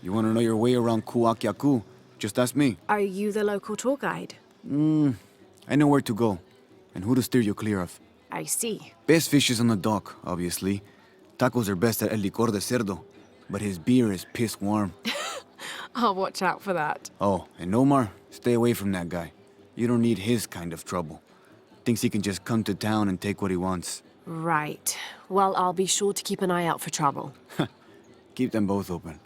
You want to know your way around Kuakyaku? Just ask me. Are you the local tour guide? I know where to go, and who to steer you clear of. I see. Best fish is on the dock, obviously. Tacos are best at El Licor de Cerdo, but his beer is piss warm. I'll watch out for that. Oh, and Omar, stay away from that guy. You don't need his kind of trouble. Thinks he can just come to town and take what he wants. Right. Well, I'll be sure to keep an eye out for trouble. Keep them both open.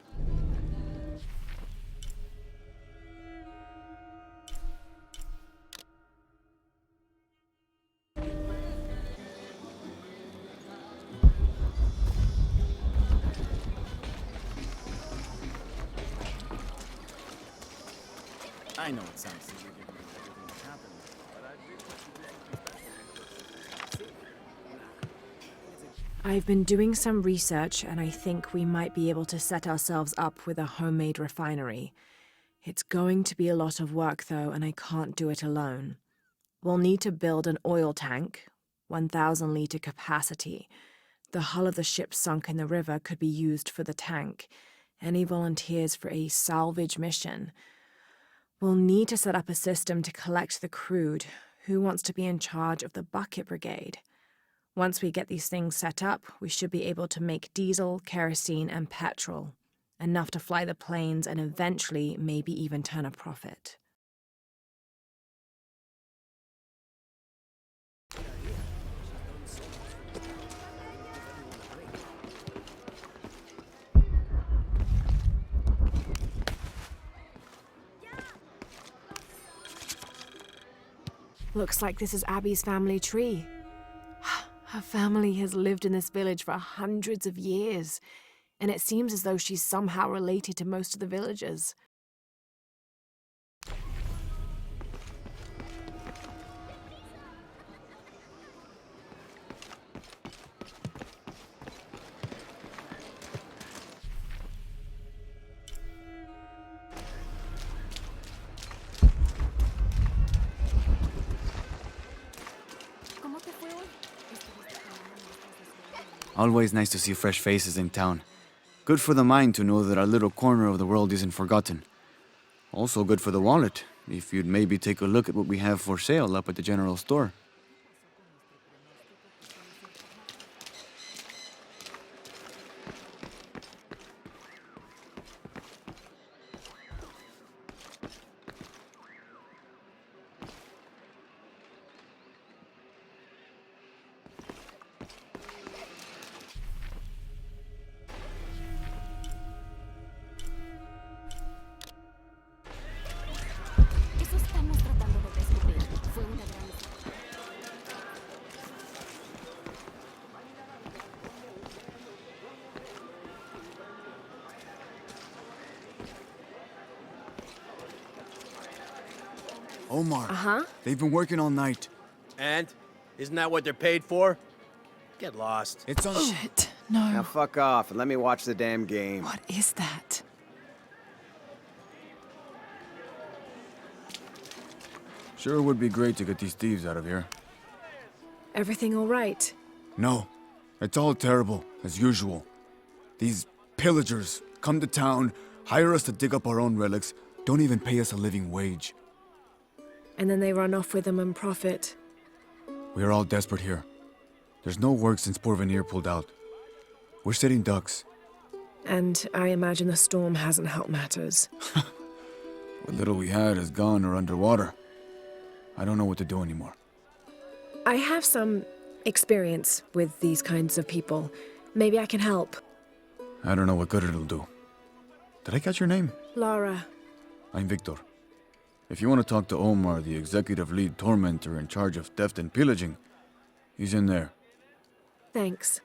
I know it sounds silly given everything that's happened, but I've been doing some research, and I think we might be able to set ourselves up with a homemade refinery. It's going to be a lot of work, though, and I can't do it alone. We'll need to build an oil tank, 1,000-liter capacity. The hull of the ship sunk in the river could be used for the tank. Any volunteers for a salvage mission? We'll need to set up a system to collect the crude. Who wants to be in charge of the bucket brigade? Once we get these things set up, we should be able to make diesel, kerosene, and petrol. Enough to fly the planes and eventually maybe even turn a profit. Looks like this is Abby's family tree. Her family has lived in this village for hundreds of years, and it seems as though she's somehow related to most of the villagers. always nice to see fresh faces in town. Good for the mind to know that our little corner of the world isn't forgotten. Also good for the wallet, if you'd maybe take a look at what we have for sale up at the general store. Omar. Uh-huh. They've been working all night. And? Isn't that what they're paid for? Get lost. It's on... Shit, no. Now fuck off and let me watch the damn game. What is that? Sure would be great to get these thieves out of here. Everything all right? No. It's all terrible, as usual. These pillagers come to town, hire us to dig up our own relics, don't even pay us a living wage. And then they run off with them and profit. We are all desperate here. There's no work since Porvenir pulled out. We're sitting ducks. And I imagine the storm hasn't helped matters. What little we had is gone or underwater. I don't know what to do anymore. I have some experience with these kinds of people. Maybe I can help. I don't know what good it'll do. Did I catch your name? Lara. I'm Victor. If you want to talk to Omar, the executive lead tormentor in charge of theft and pillaging, he's in there. Thanks.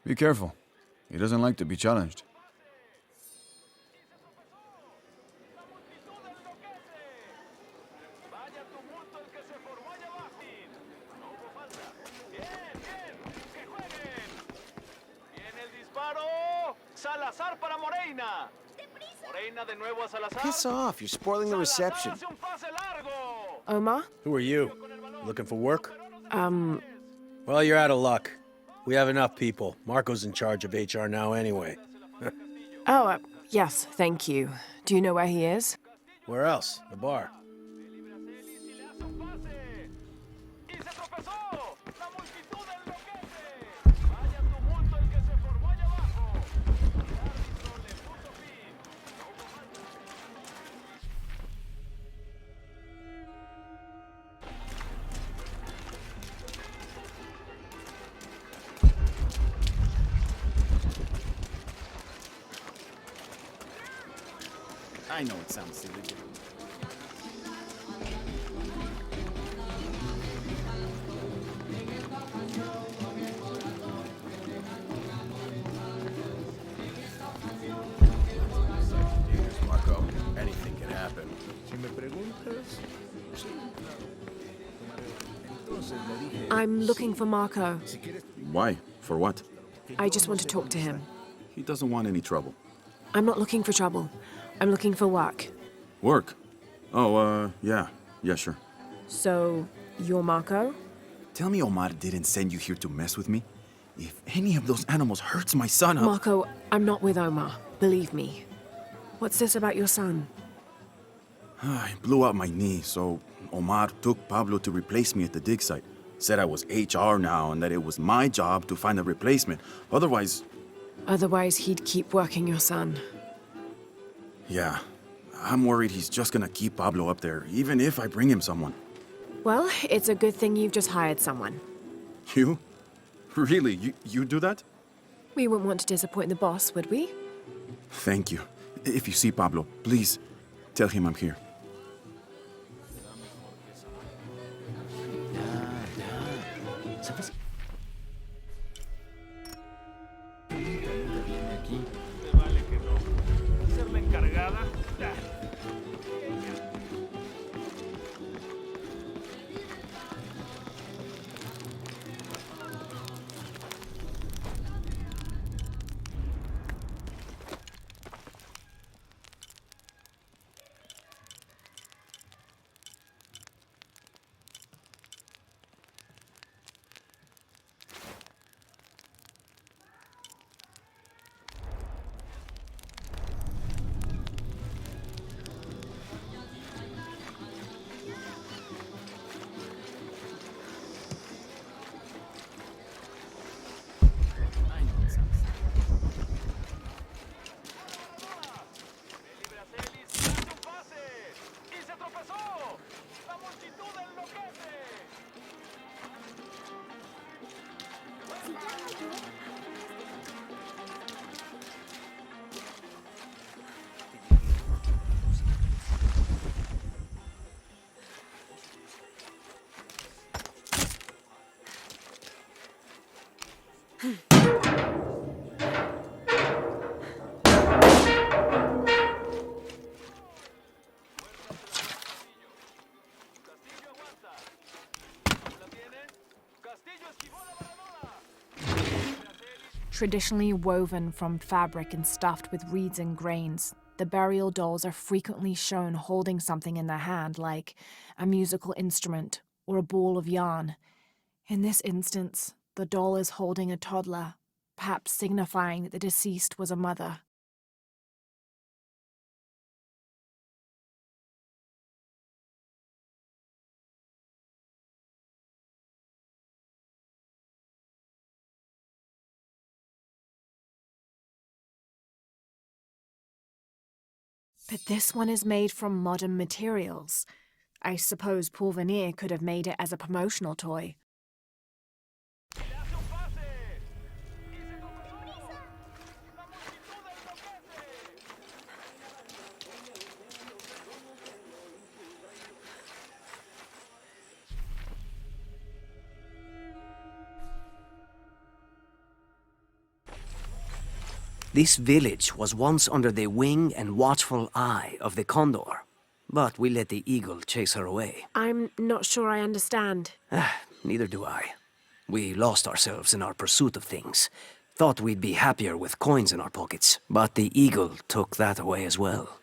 Be careful. He doesn't like to be challenged. Salazar para Moreina. Moreina de nuevo a Salazar. Piss off, you're spoiling the reception. Salazar hace un pase largo. Omar? Who are you? Looking for work? Um, Well, you're out of luck. We have enough people. Marco's in charge of HR now anyway. Yes, thank you. Do you know where he is? Where else? The bar. ¡Y se tropezó! ¡La multitud enloquece! ¡Vaya tumulto el que se formó allá abajo! El árbitro le puso fin. No hubo falta. I know it sounds silly. Here's Marco. Anything can happen. I'm looking for Marco. Why? For what? I just want to talk to him. He doesn't want any trouble. I'm not looking for trouble. I'm looking for work. Work? Oh, yeah. Yeah, sure. So, you're Marco? Tell me Omar didn't send you here to mess with me? If any of those animals hurts my son, Marco, I'm not with Omar. Believe me. What's this about your son? I blew out my knee, so Omar took Pablo to replace me at the dig site. Said I was HR now and that it was my job to find a replacement. Otherwise, Otherwise, he'd keep working your son. yeah. I'm worried he's just gonna keep Pablo up there, even if I bring him someone. Well, it's a good thing you've just hired someone. You? Really? You do that? We wouldn't want to disappoint the boss, would we? Thank you. If you see Pablo, please tell him I'm here. Me vale que no. Ser la encargada. ¡Ah! Felipe Araceli se hace un pase. ¡Y se tropezó! ¡La multitud enloquece! Castillo aguanta. ¿La tiene? Castillo esquivó la Maradona. Traditionally woven from fabric and stuffed with reeds and grains, the burial dolls are frequently shown holding something in their hand, like a musical instrument or a ball of yarn. In this instance, the doll is holding a toddler, perhaps signifying that the deceased was a mother. But this one is made from modern materials. I suppose Paul Veneer could have made it as a promotional toy. Le hace un pase. ¡Y se tropezó! ¡La multitud enloquece! This village was once under the wing and watchful eye of the condor, but we let the eagle chase her away. I'm not sure I understand. Neither do I. We lost ourselves in our pursuit of things. Thought we'd be happier with coins in our pockets, but the eagle took that away as well.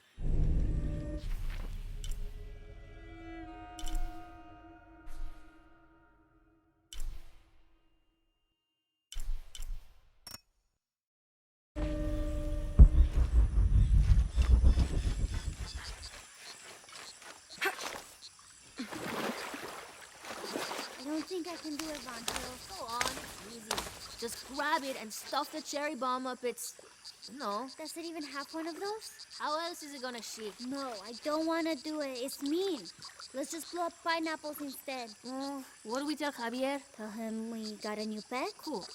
don't think I can do it, Vanto. Go on, it's easy. Just grab it and stuff the cherry bomb up its... No. Does it even have one of those? How else is it gonna shake? No, I don't want to do it. It's mean. Let's just blow up pineapples instead. What do we tell Javier? Tell him we got a new pet? Cool.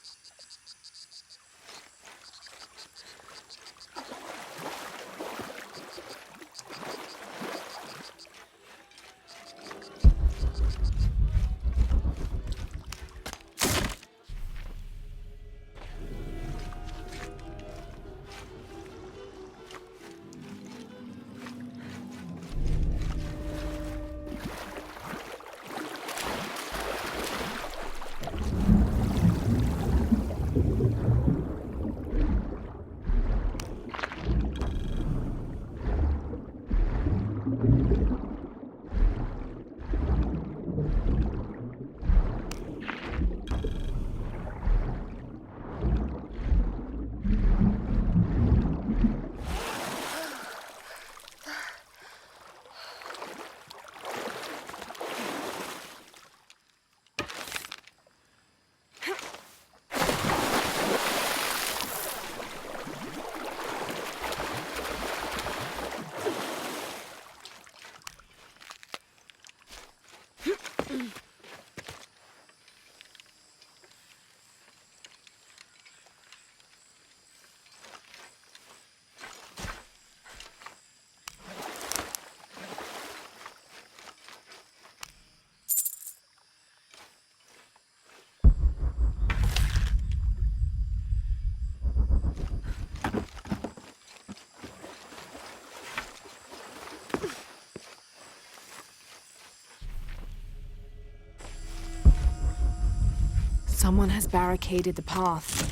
Someone has barricaded the path.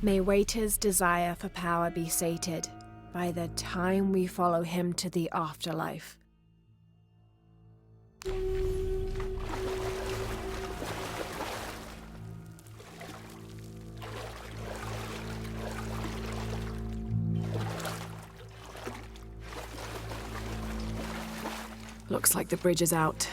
May Waiter's desire for power be sated by the time we follow him to the afterlife. Looks like the bridge is out.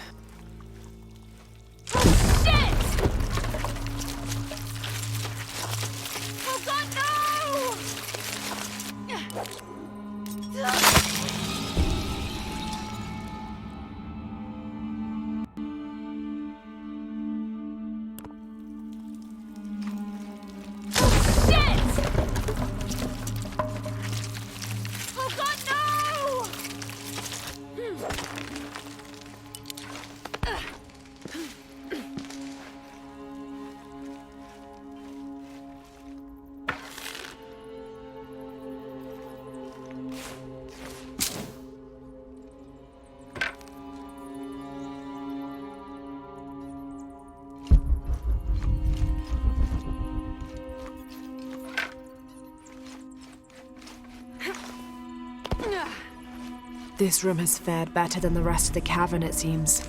This room has fared better than the rest of the cavern, it seems.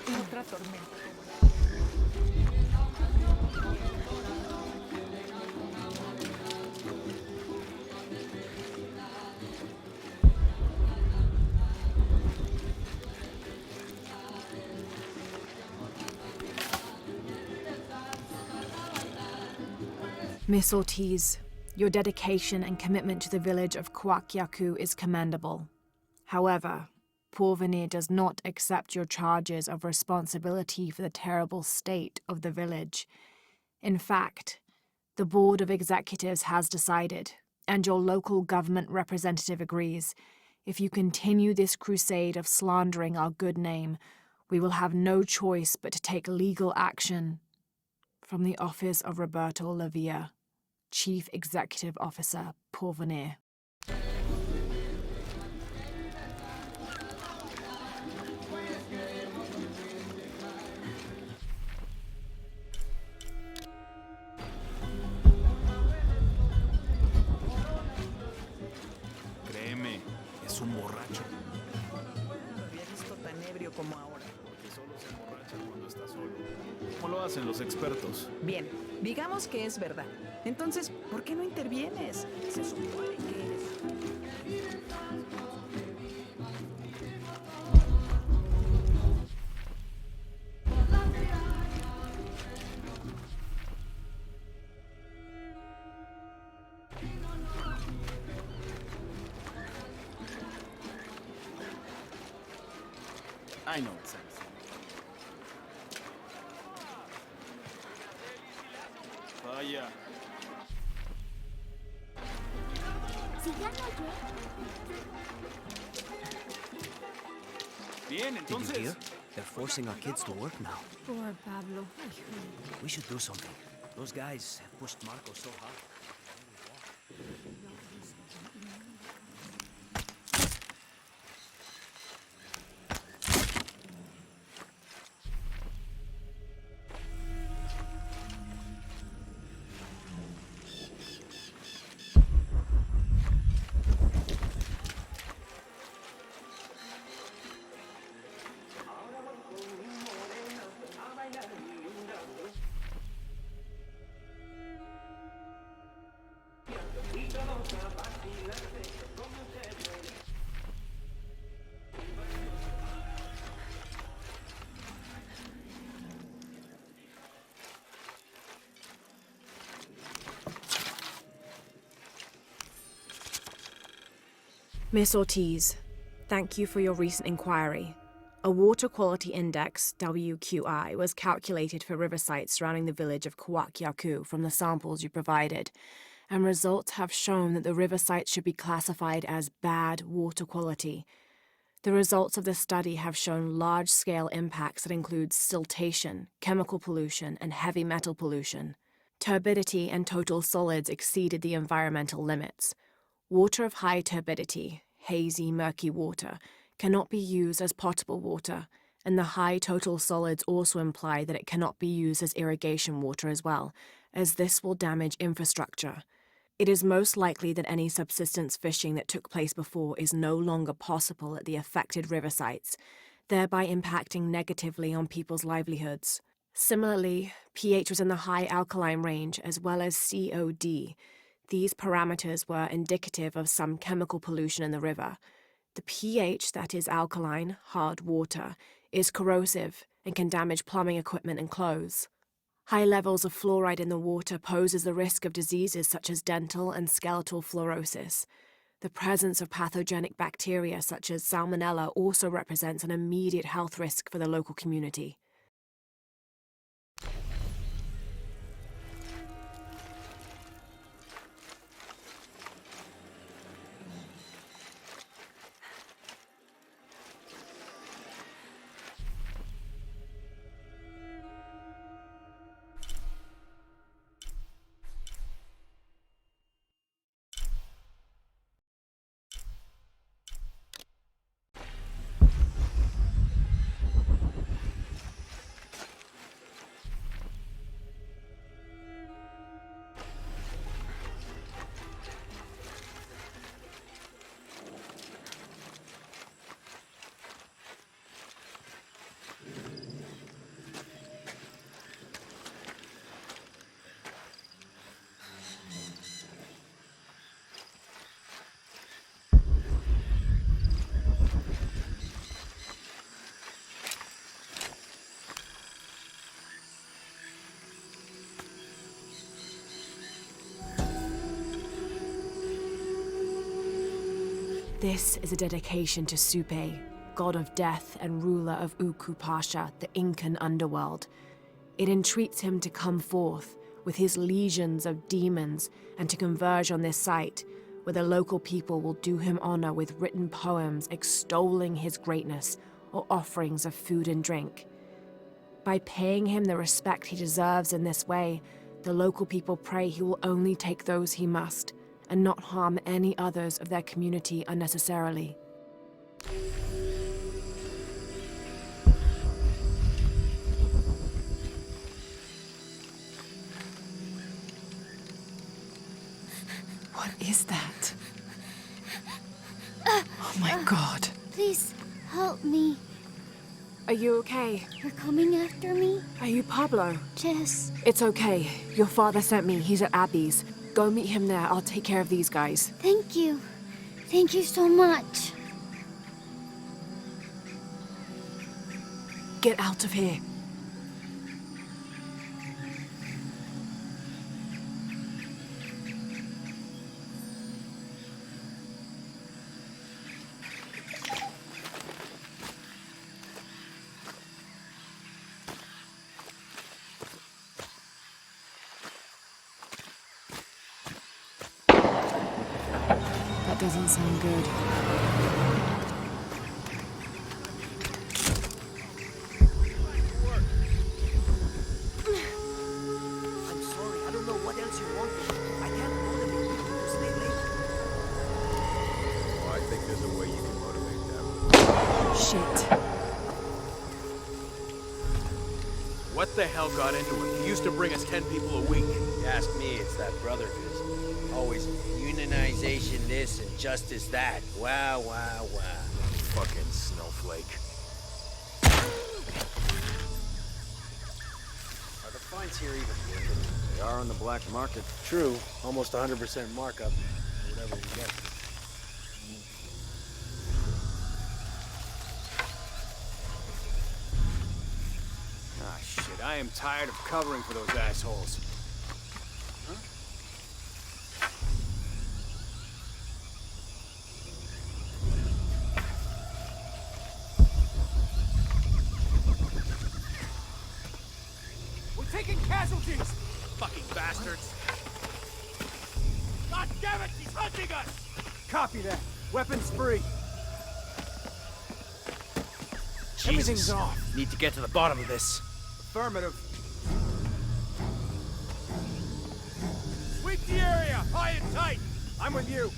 Otra tormenta. Miss Ortiz, your dedication and commitment to the village of Kwakyaku is commendable. However, Porvenir does not accept your charges of responsibility for the terrible state of the village. In fact, the Board of Executives has decided, and your local government representative agrees, if you continue this crusade of slandering our good name, we will have no choice but to take legal action. From the office of Roberto Lavia, Chief Executive Officer, Porvenir. Créeme, es un borracho. No lo había visto tan ebrio como ahora. Porque solo se emborracha cuando está solo. ¿Cómo lo hacen los expertos? Bien, digamos que es verdad. Entonces, ¿por qué no intervienes? Se supone que eres... I know it, Sam. allá. Si ya no llego. Bien, Did you hear? They're forcing our kids to work now. Poor Pablo. We should do something. Those guys have pushed Marco so hard. Miss Ortiz, thank you for your recent inquiry. A Water Quality Index, WQI, was calculated for river sites surrounding the village of Kawakyaku from the samples you provided, and results have shown that the river sites should be classified as bad water quality. The results of the study have shown large-scale impacts that include siltation, chemical pollution, and heavy metal pollution. Turbidity and total solids exceeded the environmental limits. Water of high turbidity, hazy, murky water, cannot be used as potable water, and the high total solids also imply that it cannot be used as irrigation water as well, as this will damage infrastructure. It is most likely that any subsistence fishing that took place before is no longer possible at the affected river sites, thereby impacting negatively on people's livelihoods. Similarly, pH was in the high alkaline range as well as COD. These parameters were indicative of some chemical pollution in the river. The pH, that is alkaline, hard water, is corrosive and can damage plumbing equipment and clothes. High levels of fluoride in the water poses the risk of diseases such as dental and skeletal fluorosis. The presence of pathogenic bacteria such as Salmonella also represents an immediate health risk for the local community. This is a dedication to Supe, god of death and ruler of Uku Pasha, the Incan underworld. It entreats him to come forth with his legions of demons and to converge on this site, where the local people will do him honor with written poems extolling his greatness or offerings of food and drink. By paying him the respect he deserves in this way, the local people pray he will only take those he must, and not harm any others of their community unnecessarily. What is that? Oh my God. Please help me. Are you okay? You're coming after me? Are you Pablo? Jess. It's okay. Your father sent me. He's at Abby's. Go meet him there. I'll take care of these guys. Thank you. Thank you so much. Get out of here. doesn't sound good. I'm sorry, I don't know what else you want. I can't motivate people to stay late. Oh, I think there's a way you can motivate them. Shit. What the hell got into him? He used to bring us 10 people a week. You ask me, it's that brother of his. Always unionization this and justice that. Wow, wow, wow. Fucking snowflake. Are the fines here even worth it? They are on the black market. True. Almost 100% markup. Whatever you get. Ah, shit. I am tired of covering for those assholes. We're taking casualties! Fucking bastards! God damn it! He's hunting us! Copy that. Weapons free. Jesus. Everything's off. Need to get to the bottom of this. Affirmative. Sweep the area! High and tight! I'm with you.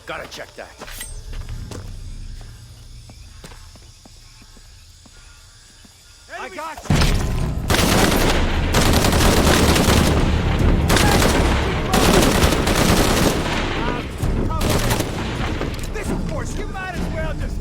Gotta check that. I got you. This, of course, you might as well just...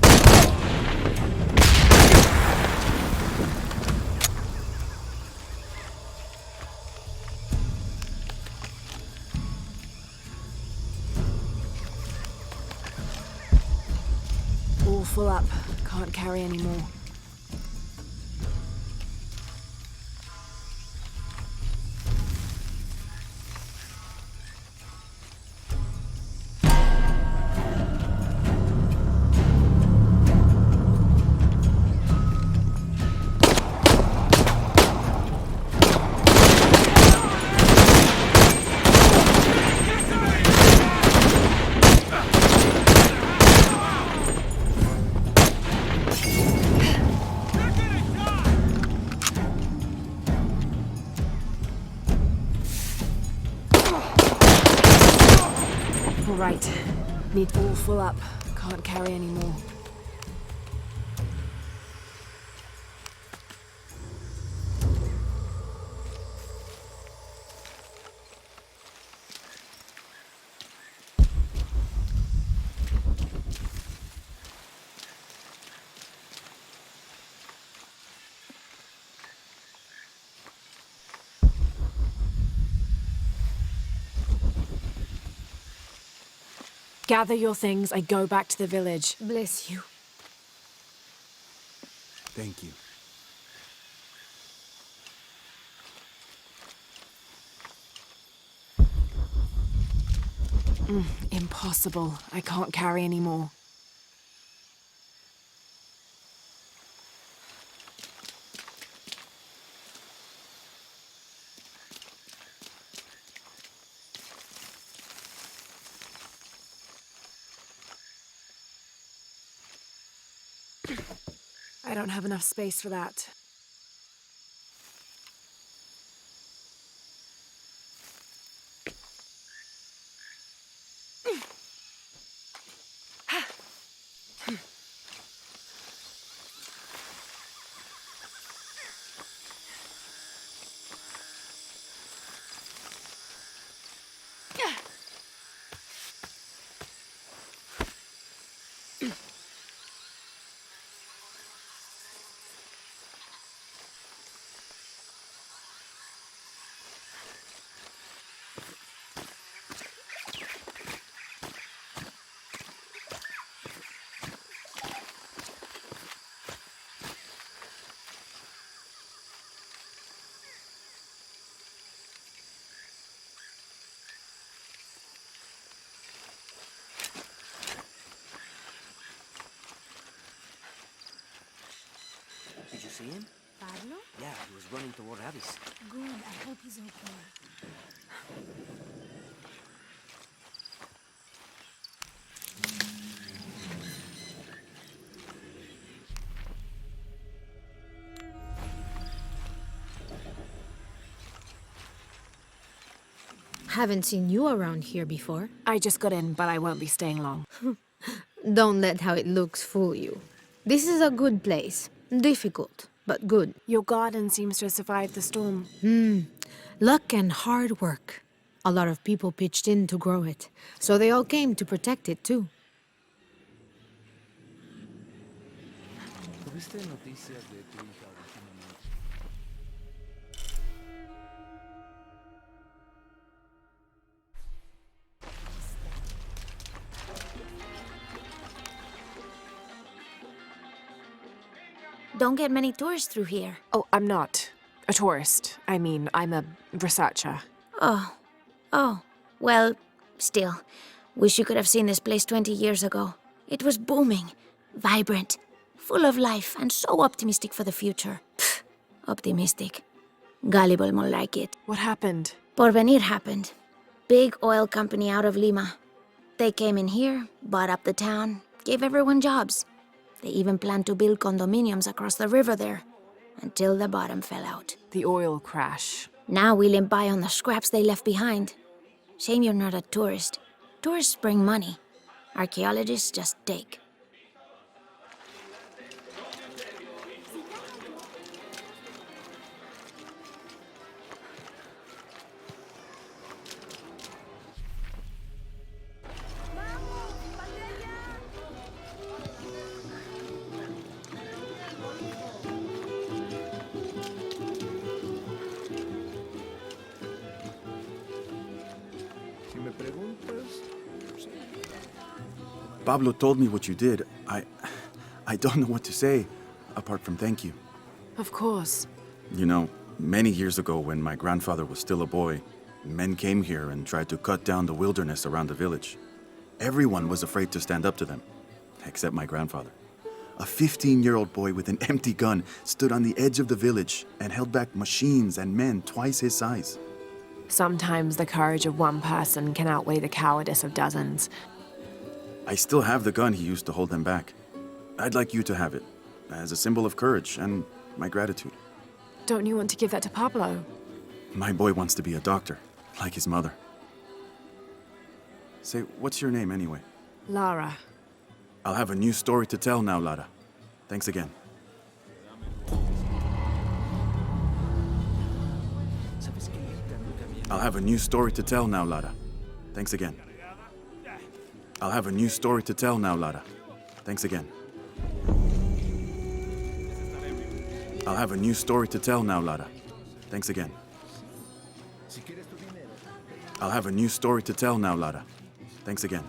All full up. Can't carry any more. All right. Need all full up. Can't carry any more. Gather your things. I go back to the village. Bless you. Thank you. Impossible. I can't carry any more. I don't have enough space for that. Did you see him? Pablo? Yeah, he was running toward Avis. Good. I hope he's okay. haven't seen you around here before. I just got in, but I won't be staying long. Don't let how it looks fool you. This is a good place. Difficult, but good. Your garden seems to have survived the storm. Luck and hard work. A lot of people pitched in to grow it, so they all came to protect it too. Don't get many tourists through here. Oh, I'm not a tourist. I mean, I'm a researcher. Oh, well, still. Wish you could have seen this place 20 years ago. It was booming, vibrant, full of life, and so optimistic for the future. Pfft, optimistic. Gullible more like it. What happened? Porvenir happened. Big oil company out of Lima. They came in here, bought up the town, gave everyone jobs. They even planned to build condominiums across the river there, until the bottom fell out. The oil crash. Now we limp by on the scraps they left behind. Shame you're not a tourist. Tourists bring money. Archaeologists just take. Pablo told me what you did. I don't know what to say, apart from thank you. Of course. You know, many years ago when my grandfather was still a boy, men came here and tried to cut down the wilderness around the village. Everyone was afraid to stand up to them, except my grandfather. A 15-year-old boy with an empty gun stood on the edge of the village and held back machines and men twice his size. Sometimes the courage of one person can outweigh the cowardice of dozens. I still have the gun he used to hold them back. I'd like you to have it, as a symbol of courage and my gratitude. Don't you want to give that to Pablo? My boy wants to be a doctor, like his mother. Say, what's your name anyway? Lara. I'll have a new story to tell now, Lara. Thanks again. I'll have a new story to tell now, Lara. Thanks again. I'll have a new story to tell now, Lara. Thanks again. I'll have a new story to tell now, Lara. Thanks again. I'll have a new story to tell now, Lara. Thanks again.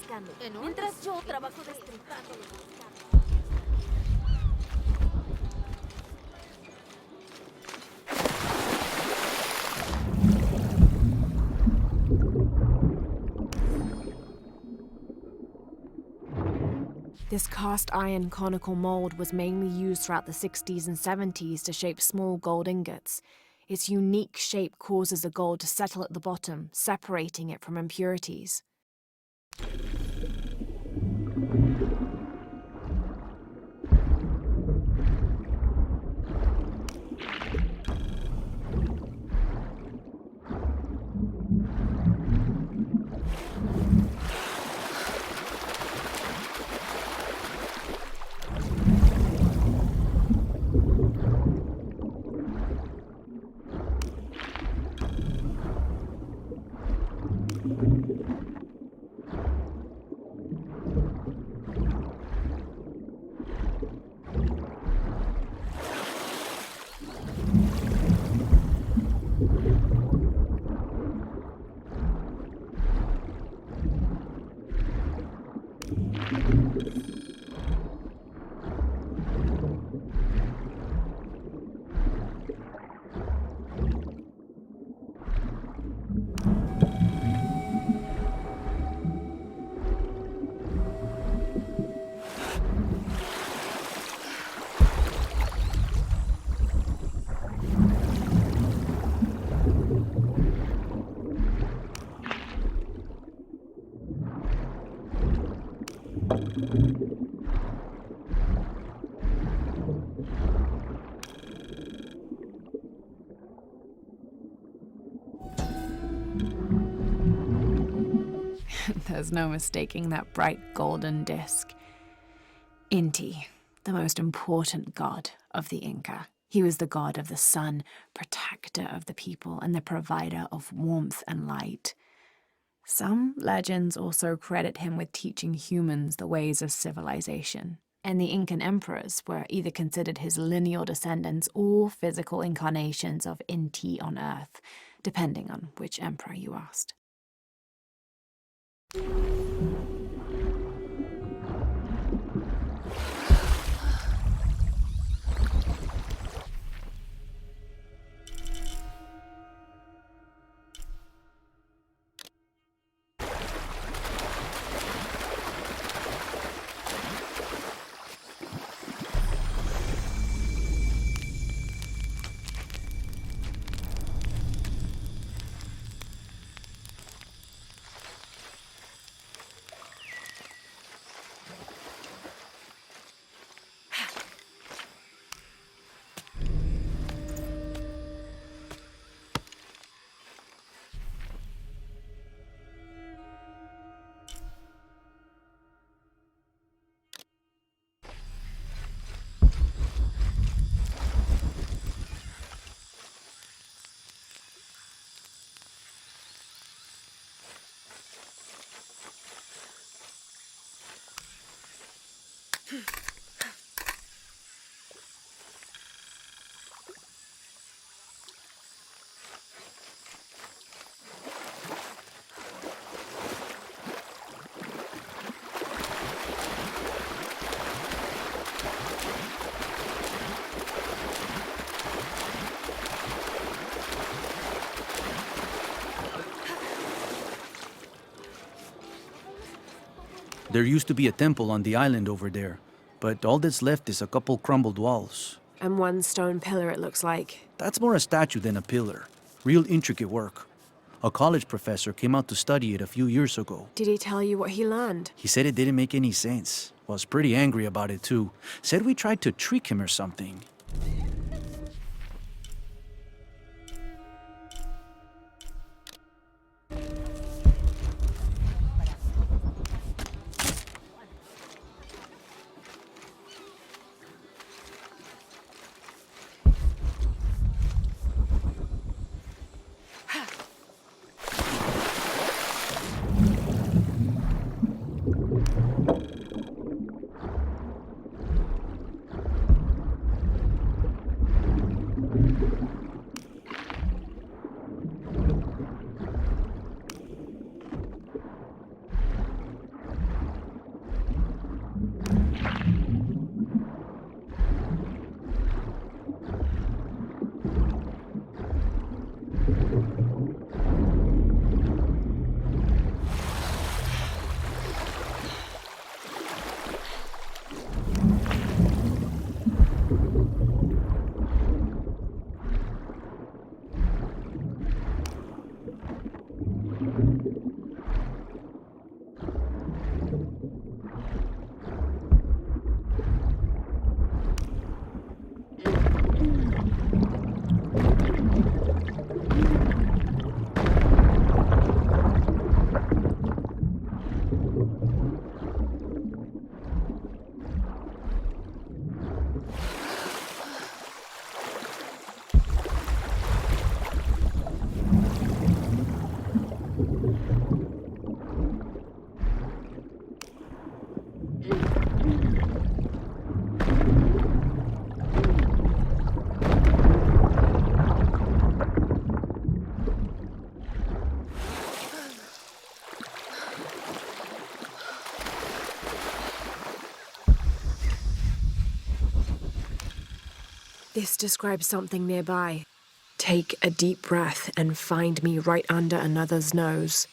pescando, mientras yo trabajo destripando los pescados. This cast iron conical mold was mainly used throughout the 60s and 70s to shape small gold ingots. Its unique shape causes the gold to settle at the bottom, separating it from impurities. There's no mistaking that bright golden disk. Inti, the most important god of the Inca. He was the god of the sun, protector of the people, and the provider of warmth and light. Some legends also credit him with teaching humans the ways of civilization, and the Incan emperors were either considered his lineal descendants or physical incarnations of Inti on Earth, depending on which emperor you asked. There used to be a temple on the island over there, but all that's left is a couple crumbled walls. And one stone pillar, it looks like. That's more a statue than a pillar. Real intricate work. A college professor came out to study it a few years ago. Did he tell you what he learned? He said it didn't make any sense. Was pretty angry about it too. Said we tried to trick him or something. This describes something nearby. Take a deep breath and find me right under another's nose.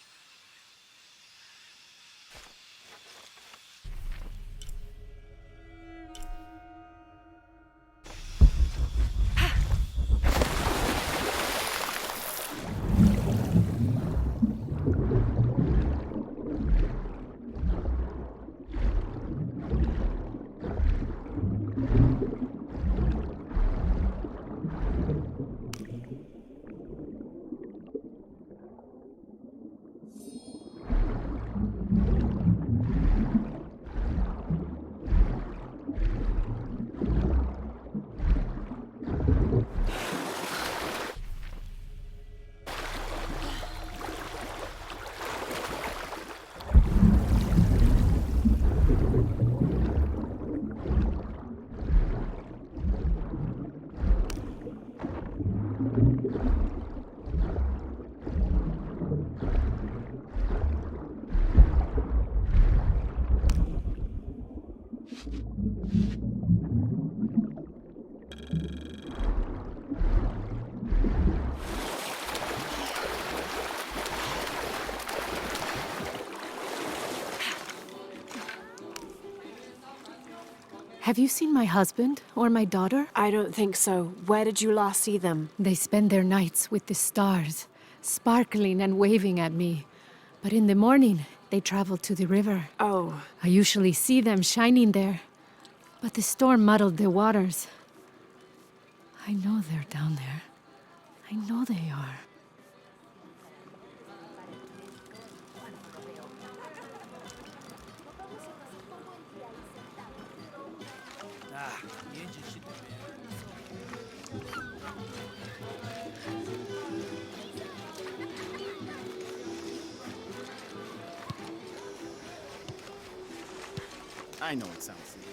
Have you seen my husband or my daughter? I don't think so. Where did you last see them? They spend their nights with the stars, sparkling and waving at me. But in the morning, they travel to the river. Oh. I usually see them shining there. But the storm muddled the waters. I know they're down there. I know they are. I know it sounds silly.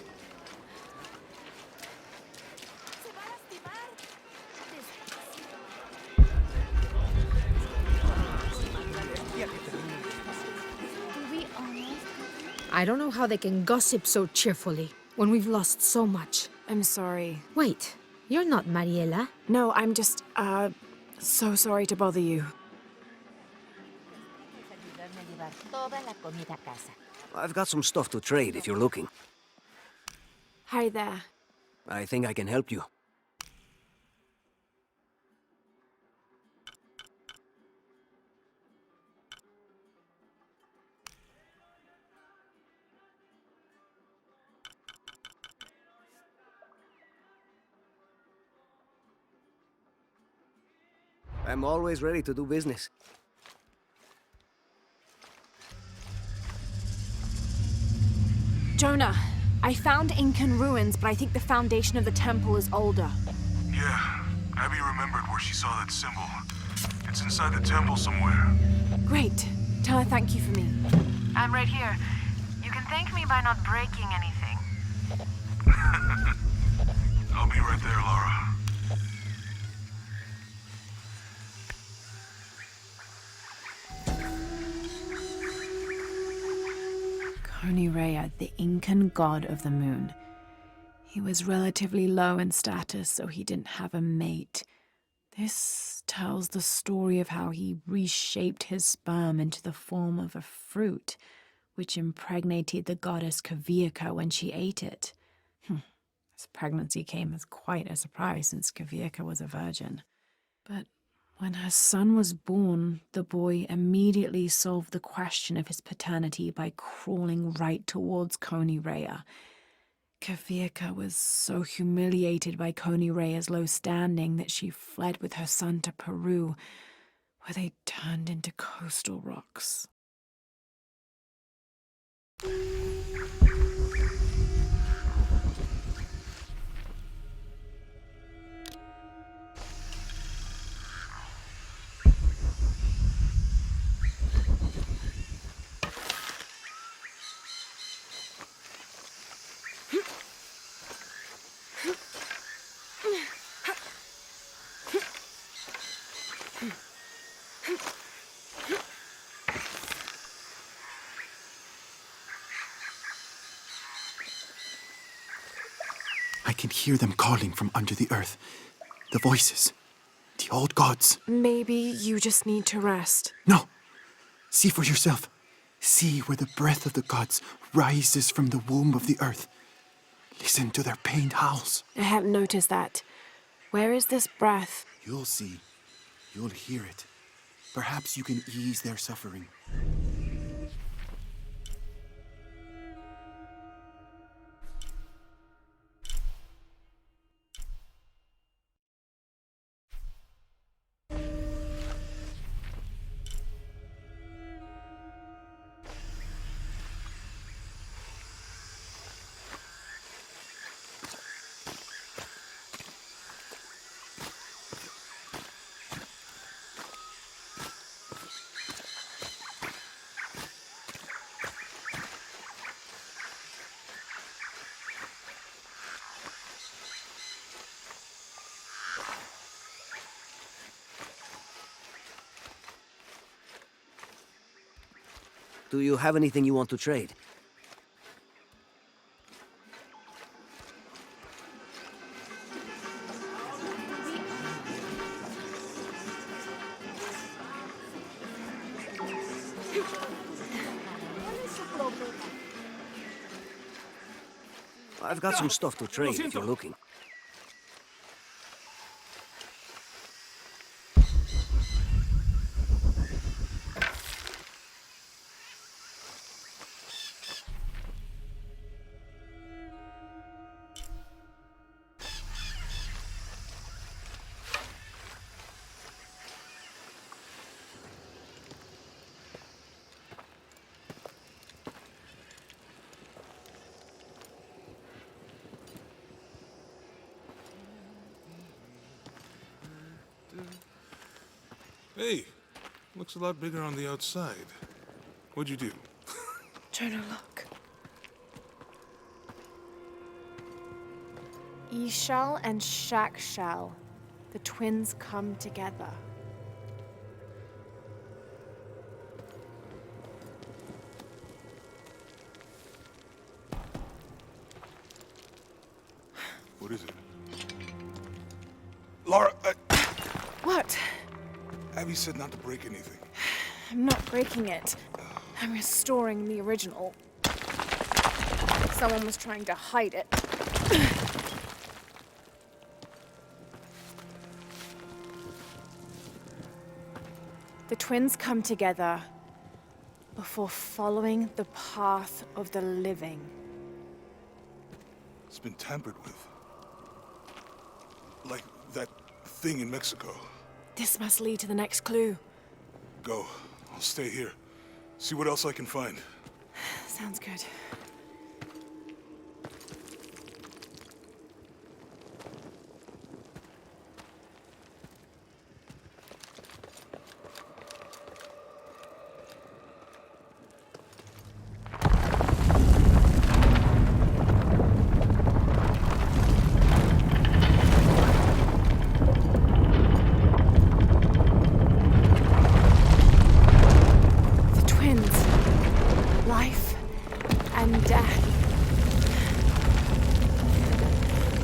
I don't know how they can gossip so cheerfully when we've lost so much. I'm sorry. Wait, you're not Mariela. No, I'm just, so sorry to bother you. I've got some stuff to trade if you're looking. Hi there. I think I can help you. I'm always ready to do business. Jonah, I found Incan ruins, but I think the foundation of the temple is older. Yeah, Abby remembered where she saw that symbol. It's inside the temple somewhere. Great. Tell her thank you for me. I'm right here. You can thank me by not breaking anything. I'll be right there, Laura. Konirea, the Incan god of the moon. He was relatively low in status, so he didn't have a mate. This tells the story of how he reshaped his sperm into the form of a fruit, which impregnated the goddess Kavika when she ate it. His pregnancy came as quite a surprise since Kavika was a virgin. But when her son was born, the boy immediately solved the question of his paternity by crawling right towards Konirea. Kavika was so humiliated by Konirea's low standing that she fled with her son to Peru, where they turned into coastal rocks. hear them calling from under the earth. The voices. The old gods. Maybe you just need to rest. No. See for yourself. See where the breath of the gods rises from the womb of the earth. Listen to their pained howls. I hadn't noticed that. Where is this breath? You'll see. You'll hear it. Perhaps you can ease their suffering. Do you have anything you want to trade? I've got some stuff to trade if you're looking. Hey, looks a lot bigger on the outside. What'd you do? Jonah, look. Ishal and Shakshal, the twins come together. What is it? Laura, What? Abby said not to break anything. I'm not breaking it. I'm restoring the original. Someone was trying to hide it. The twins come together before following the path of the living. It's been tampered with. Like that thing in Mexico. This must lead to the next clue. Go. I'll stay here. See what else I can find. Sounds good.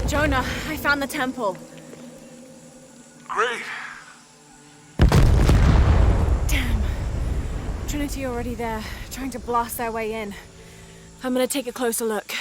Jonah, I found the temple. Great. Damn. Trinity already there, trying to blast their way in. I'm gonna take a closer look.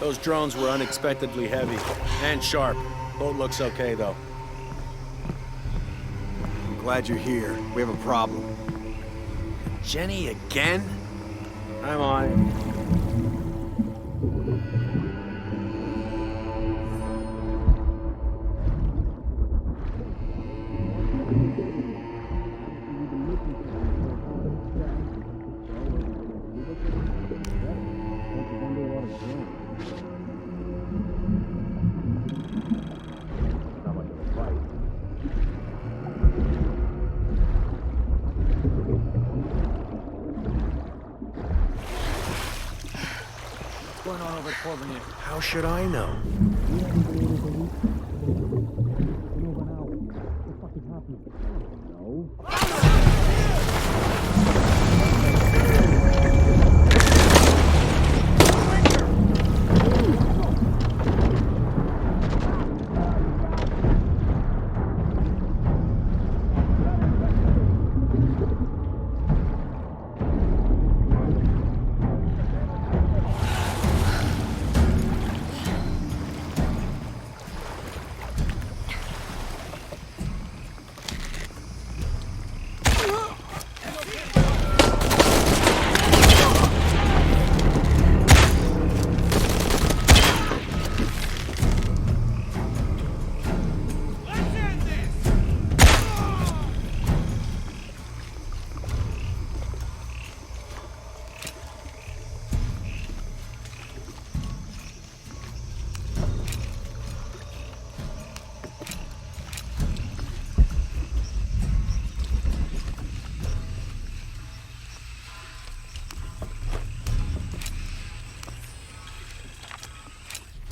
Those drones were unexpectedly heavy and sharp. Boat looks okay, though. I'm glad you're here. We have a problem. Jenny again? I'm on it. How should I know?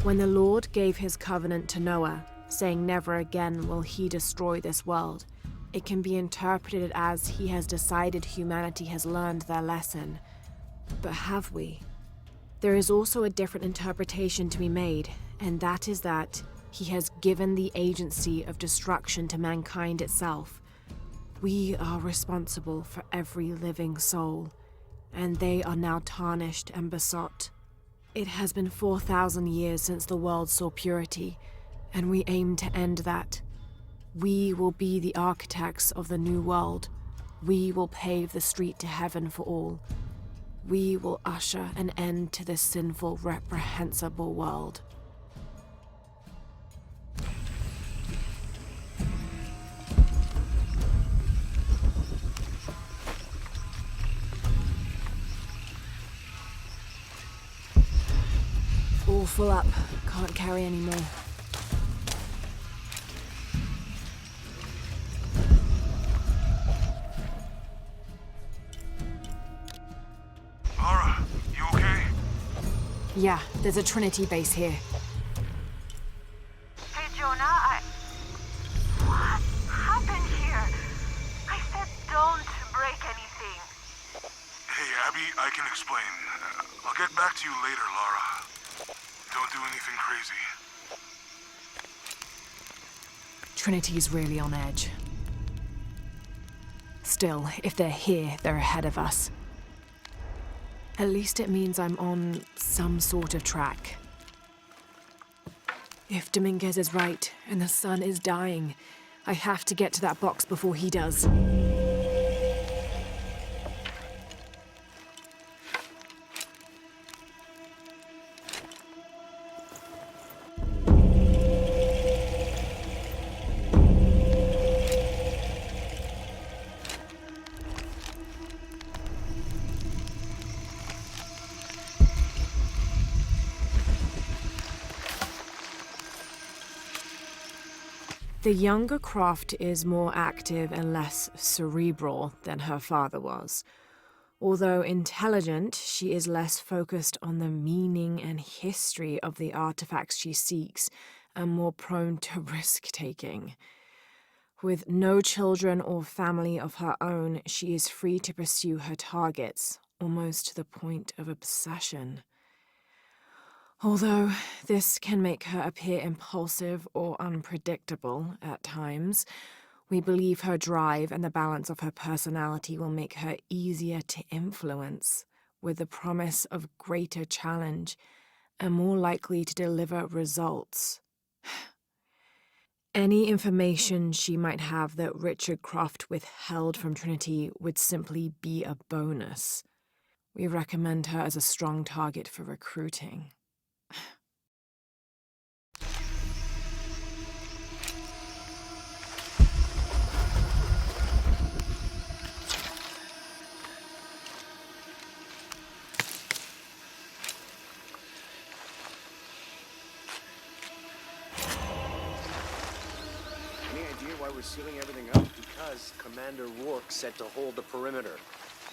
When the Lord gave his covenant to Noah, saying never again will he destroy this world, it can be interpreted as he has decided humanity has learned their lesson. But have we? There is also a different interpretation to be made, and that is that he has given the agency of destruction to mankind itself. We are responsible for every living soul, and they are now tarnished and besought. It has been 4,000 years since the world saw purity, and we aim to end that. We will be the architects of the new world. We will pave the street to heaven for all. We will usher an end to this sinful, reprehensible world. All full up. Can't carry any more. Lara, you okay? Yeah, there's a Trinity base here. Hey, Jonah, what happened here? I said don't break anything. Hey, Abby, I can explain. I'll get back to you later, Lara. Don't do anything crazy. Trinity's really on edge. Still, if they're here, they're ahead of us. At least it means I'm on some sort of track. If Dominguez is right, and the sun is dying, I have to get to that box before he does. The younger Croft is more active and less cerebral than her father was. Although intelligent, she is less focused on the meaning and history of the artifacts she seeks and more prone to risk-taking. With no children or family of her own, she is free to pursue her targets, almost to the point of obsession. Although this can make her appear impulsive or unpredictable at times, we believe her drive and the balance of her personality will make her easier to influence, with the promise of greater challenge and more likely to deliver results. Any information she might have that Richard Croft withheld from Trinity would simply be a bonus. We recommend her as a strong target for recruiting. Why we're sealing everything up? Because Commander Rourke said to hold the perimeter.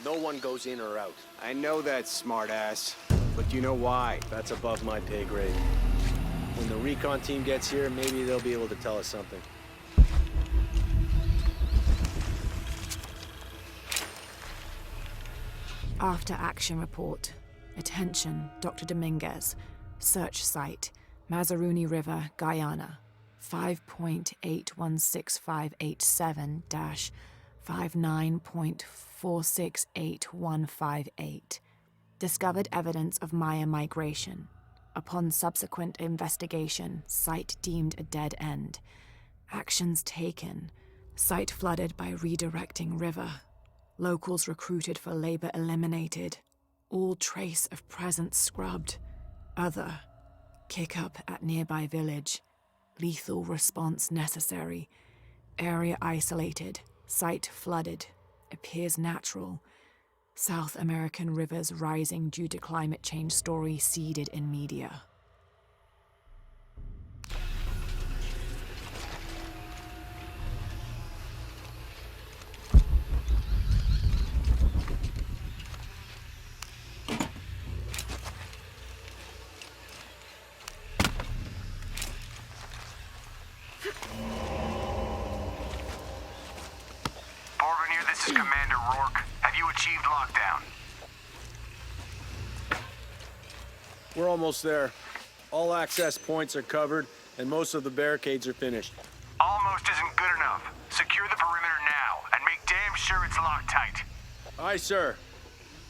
No one goes in or out. I know that, smartass. But do you know why? That's above my pay grade. When the recon team gets here, maybe they'll be able to tell us something. After action report. Attention, Dr. Dominguez. Search site, Mazaruni River, Guyana. 5.16587-59.468158. Discovered evidence of Maya migration. Upon subsequent investigation, site deemed a dead end. Actions taken. Site flooded by redirecting river. Locals recruited for labor eliminated. All trace of presence scrubbed. Other. Kick up at nearby village. Lethal response necessary. Area isolated. Site flooded. Appears natural. South American rivers rising due to climate change story seeded in media. This is Commander Rourke. Have you achieved lockdown? We're almost there. All access points are covered, and most of the barricades are finished. Almost isn't good enough. Secure the perimeter now, and make damn sure it's locked tight. Aye, sir.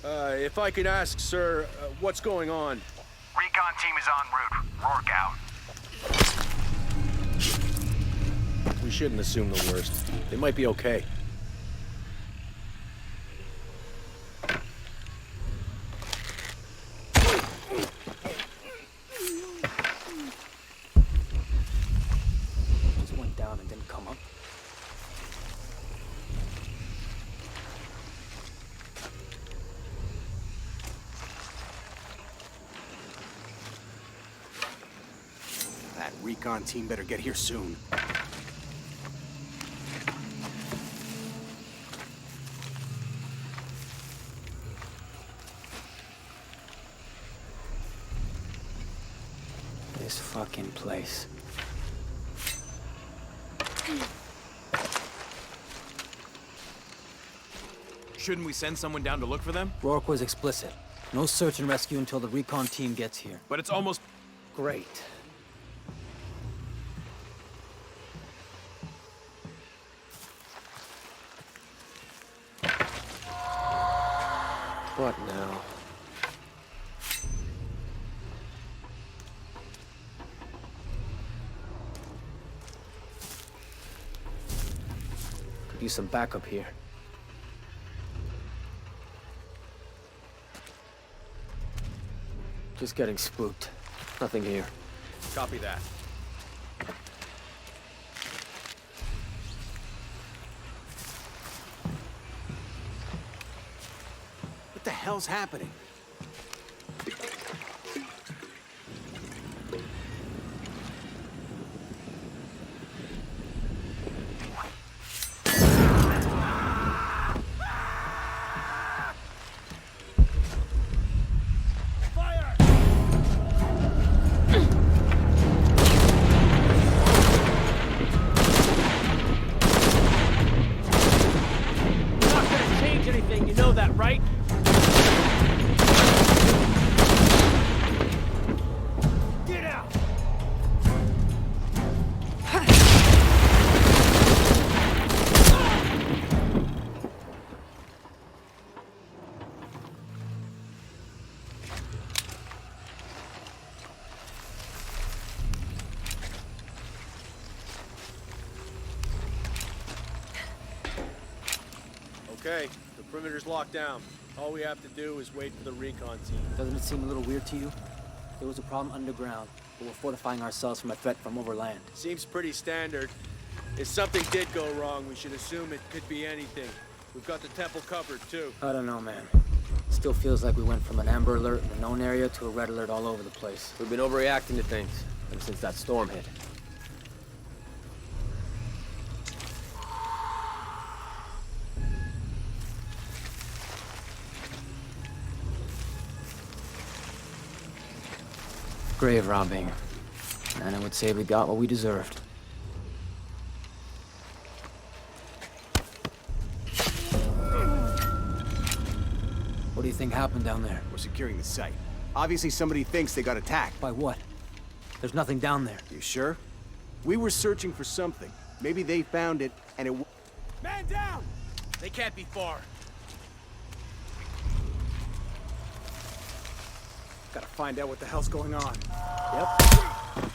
If I could ask, sir, what's going on? Recon team is en route. Rourke out. We shouldn't assume the worst. They might be okay. That recon team better get here soon. This fucking place. Shouldn't we send someone down to look for them? Rourke was explicit. No search and rescue until the recon team gets here. But it's almost... Great. What now? Could use some backup here. Just getting spooked. Nothing here. Copy that. What the hell's happening? Not gonna change anything, you know that, right? Okay, the perimeter's locked down. All we have to do is wait for the recon team. Doesn't it seem a little weird to you? There was a problem underground, but we're fortifying ourselves from a threat from overland. Seems pretty standard. If something did go wrong, we should assume it could be anything. We've got the temple covered, too. I don't know, man. Still feels like we went from an amber alert in a known area to a red alert all over the place. We've been overreacting to things ever since that storm hit. Grave robbing. And I would say we got what we deserved. What do you think happened down there? We're securing the site. Obviously somebody thinks they got attacked. By what? There's nothing down there. You sure? We were searching for something. Maybe they found it, and it... Man down! They can't be far. Gotta find out what the hell's going on. Yep.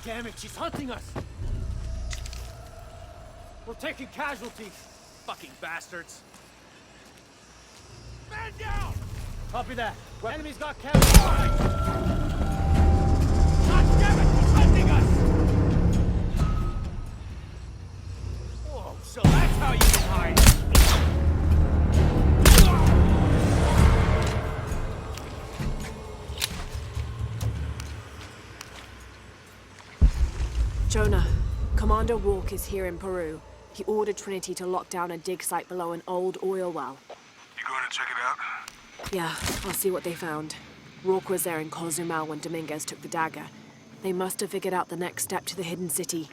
Damn it, she's hunting us! We're taking casualties. Fucking bastards. Man down! Copy that. Enemy's got cameras. God damn it, he's hunting us! Whoa, so that's how you can hide. Jonah, Commander Rourke is here in Peru. He ordered Trinity to lock down a dig site below an old oil well. You going to check it out? Yeah, I'll see what they found. Rourke was there in Cozumel when Dominguez took the dagger. They must have figured out the next step to the hidden city.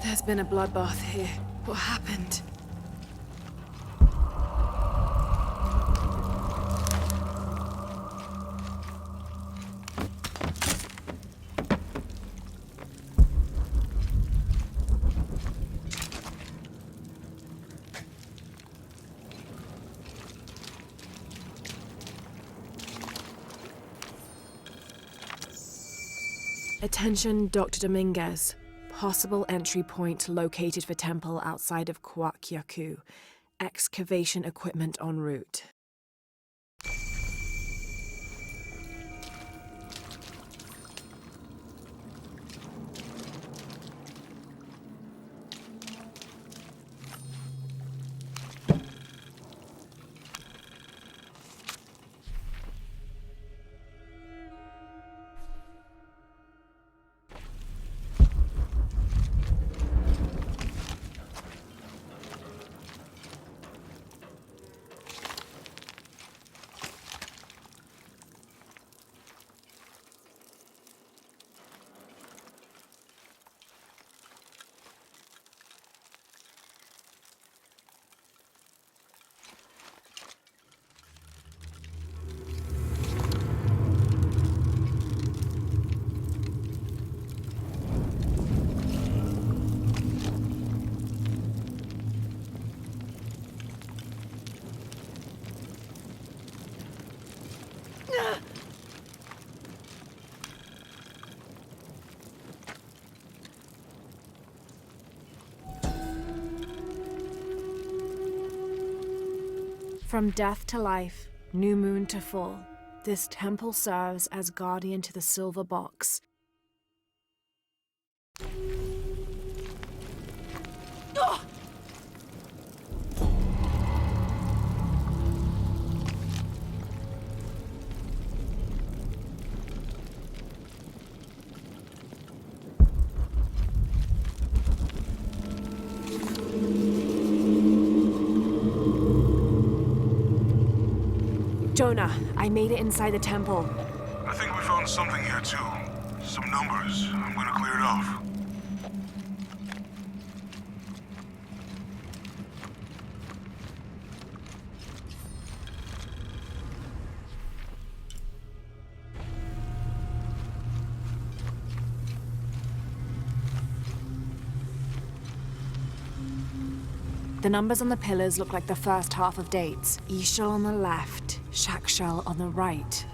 There's been a bloodbath here. What happened? Attention, Dr. Dominguez. Possible entry point located for temple outside of Coaquiacu. Excavation equipment en route. From death to life, new moon to full, this temple serves as guardian to the silver box. Fiona, I made it inside the temple. I think we found something here too. Some numbers. I'm gonna clear it off. The numbers on the pillars look like the first half of dates. Ishal on the left, Shakshal on the right.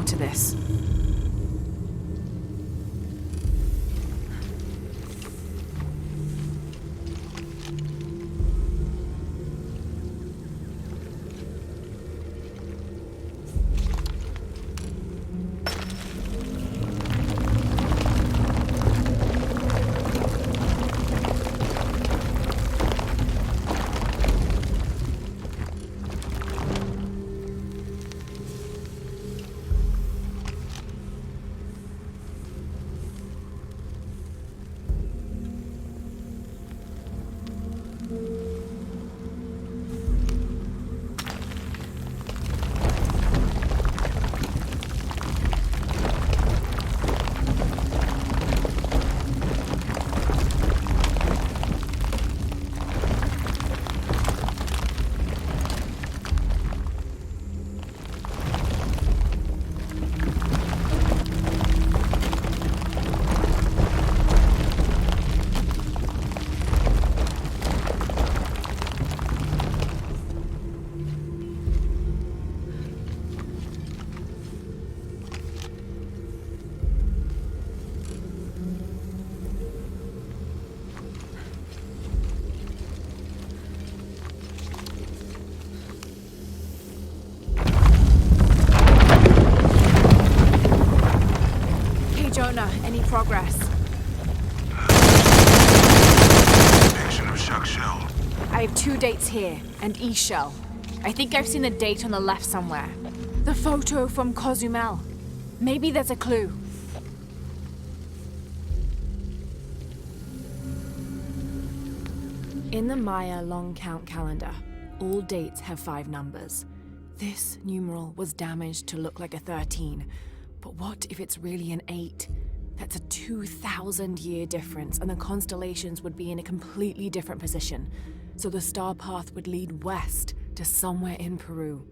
To this. progress. Depiction of Shak Shell. I have 2 dates here, and E-Shell. I think I've seen the date on the left somewhere. The photo from Cozumel. Maybe there's a clue. In the Maya long count calendar, all dates have 5 numbers. This numeral was damaged to look like a 13, but what if it's really an 8? That's a 2,000-year difference, and the constellations would be in a completely different position. So the star path would lead west to somewhere in Peru.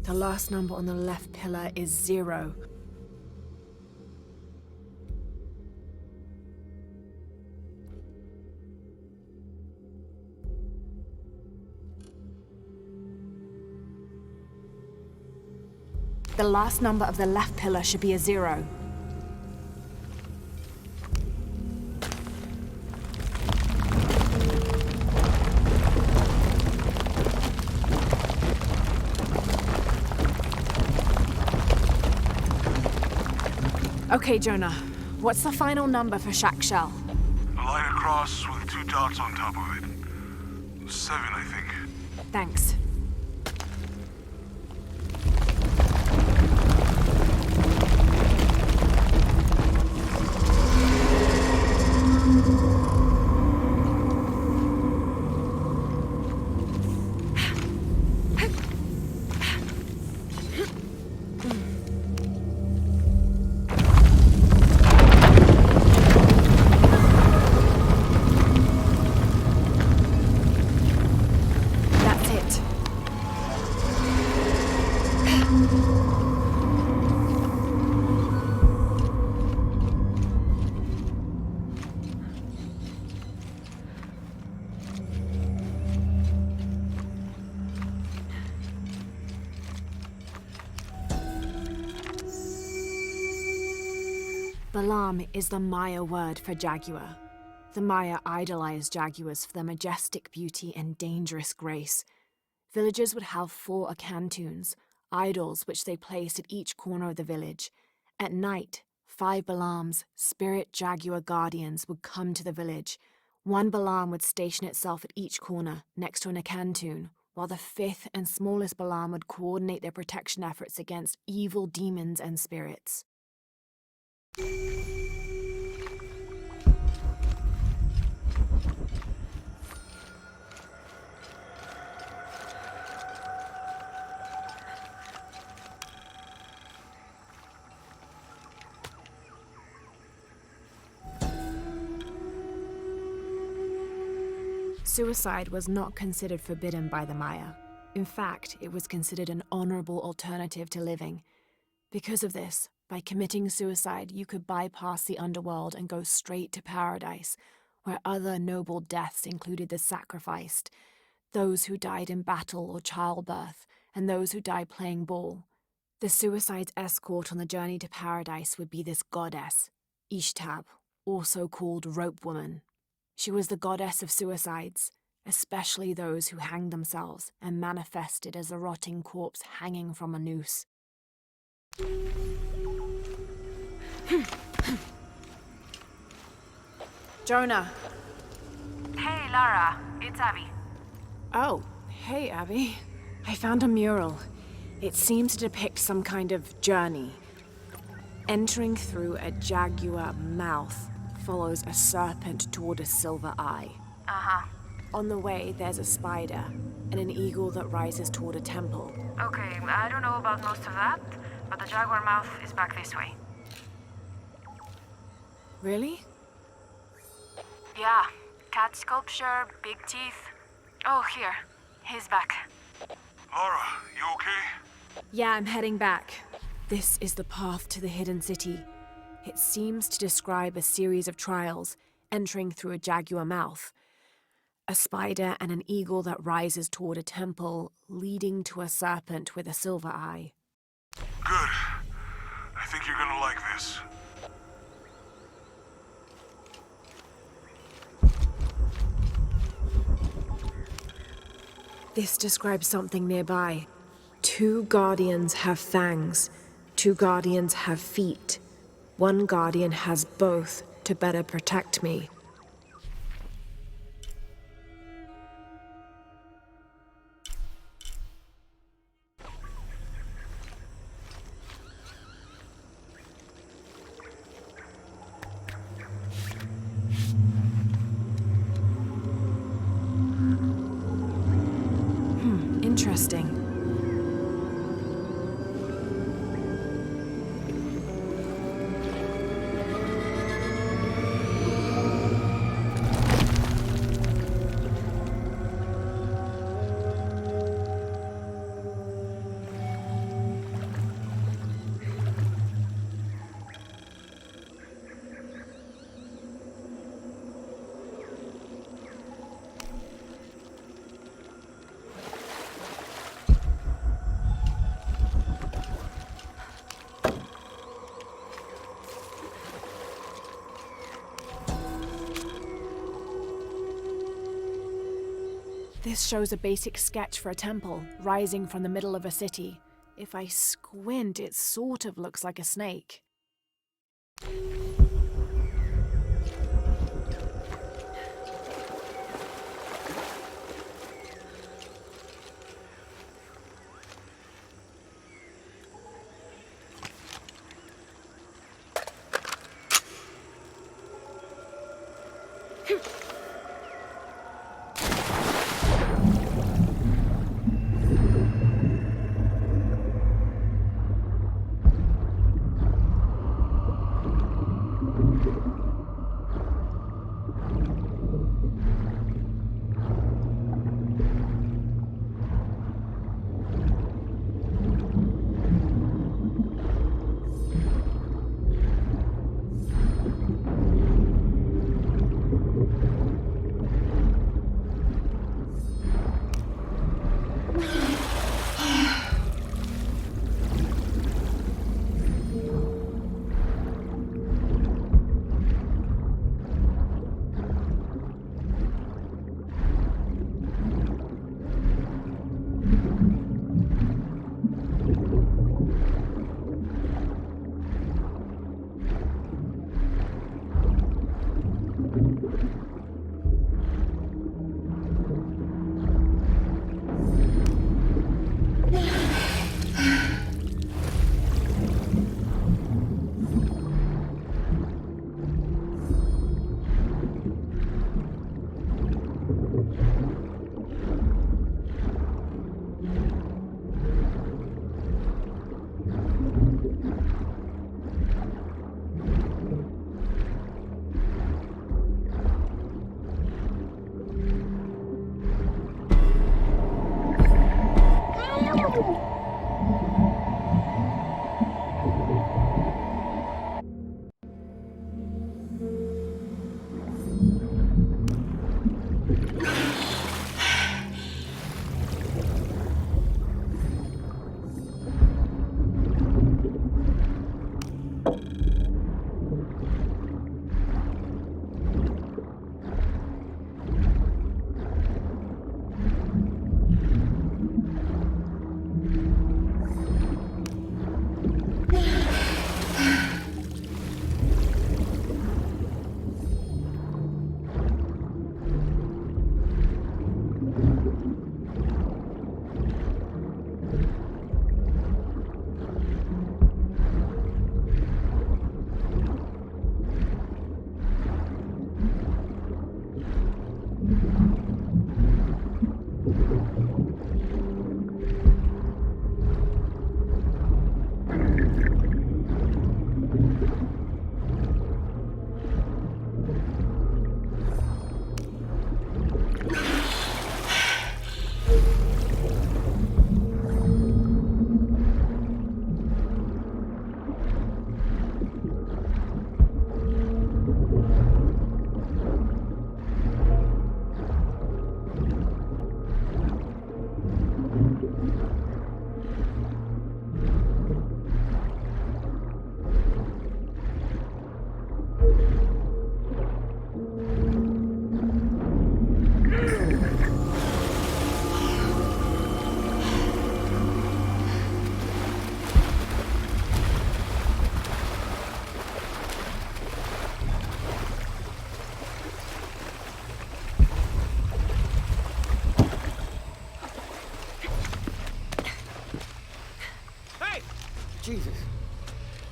The last number on the left pillar is 0. The last number of the left pillar should be a 0. Okay, Jonah. What's the final number for Shak Shell? A line across with 2 dots on top of it. 7, I think. Thanks. Balam is the Maya word for jaguar. The Maya idolized jaguars for their majestic beauty and dangerous grace. Villagers would have 4 akantuns, idols which they placed at each corner of the village. At night, 5 Balams, spirit jaguar guardians, would come to the village. 1 Balam would station itself at each corner, next to an akantun, while the 5th and smallest Balam would coordinate their protection efforts against evil demons and spirits. Suicide was not considered forbidden by the Maya. In fact, it was considered an honorable alternative to living. Because of this, by committing suicide, you could bypass the underworld and go straight to paradise, where other noble deaths included the sacrificed, those who died in battle or childbirth, and those who died playing ball. The suicide's escort on the journey to paradise would be this goddess, Ishtab, also called Rope Woman. She was the goddess of suicides, especially those who hanged themselves and manifested as a rotting corpse hanging from a noose. Jonah. Hey, Lara. It's Abby. Oh, hey, Abby. I found a mural. It seems to depict some kind of journey. Entering through a jaguar mouth follows a serpent toward a silver eye. Uh-huh. On the way, there's a spider and an eagle that rises toward a temple. Okay, I don't know about most of that, but the jaguar mouth is back this way. Really? Yeah. Cat sculpture, big teeth. Oh, here. He's back. Laura, you okay? Yeah, I'm heading back. This is the path to the hidden city. It seems to describe a series of trials, entering through a jaguar mouth. A spider and an eagle that rises toward a temple, leading to a serpent with a silver eye. Good. I think you're gonna like this. This describes something nearby. 2 guardians have fangs. 2 guardians have feet. 1 guardian has both to better protect me. Interesting. This shows a basic sketch for a temple, rising from the middle of a city. If I squint, it sort of looks like a snake.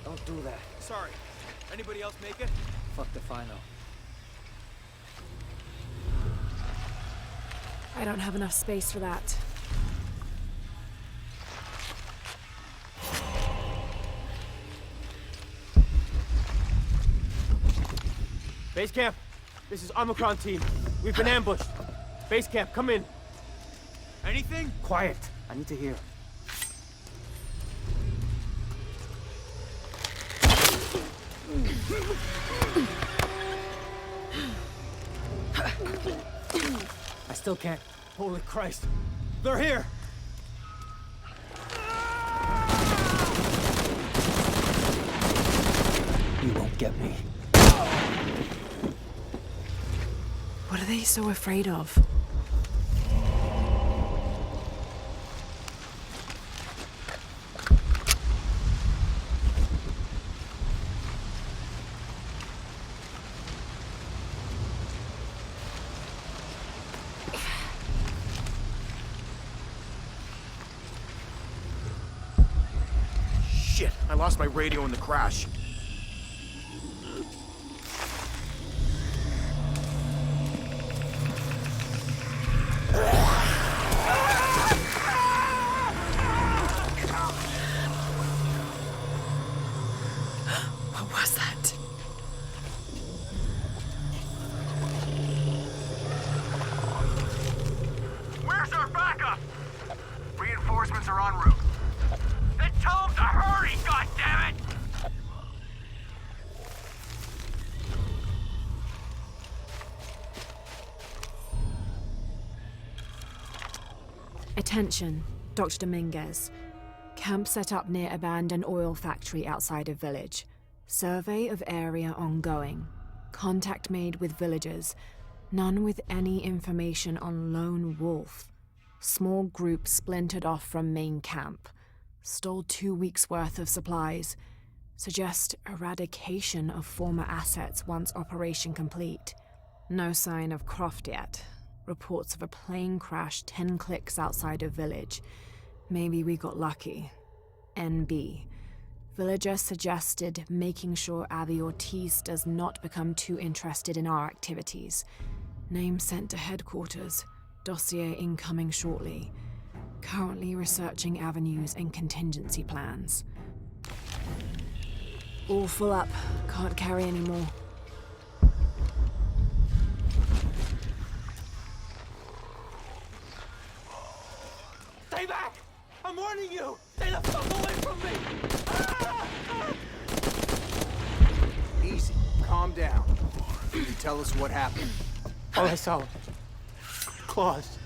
Don't do that. Sorry. Anybody else make it? Fuck if I know. I don't have enough space for that. Base camp, this is Omicron team. We've been ambushed. Base camp, come in. Anything? Quiet. I need to hear. I still can't. Holy Christ. They're here. You won't get me. What are they so afraid of? Shit, I lost my radio in the crash. What was that? Where's our backup? Reinforcements are en route. Then tell them to hurry, goddammit! Attention, Dr. Dominguez. Camp set up near abandoned oil factory outside of village. Survey of area ongoing. Contact made with villagers. None with any information on Lone Wolf. Small group splintered off from main camp. Stole 2 weeks' worth of supplies. Suggest eradication of former assets once operation complete. No sign of Croft yet. Reports of a plane crash 10 clicks outside of village. Maybe we got lucky. NB. Villager suggested making sure Abby Ortiz does not become too interested in our activities. Name sent to headquarters. Dossier incoming shortly. Currently researching avenues and contingency plans. All full up. Can't carry any more. Stay back! I'm warning you! Stay the fuck away from me! Easy. Calm down. You tell us what happened. All I saw. Claws.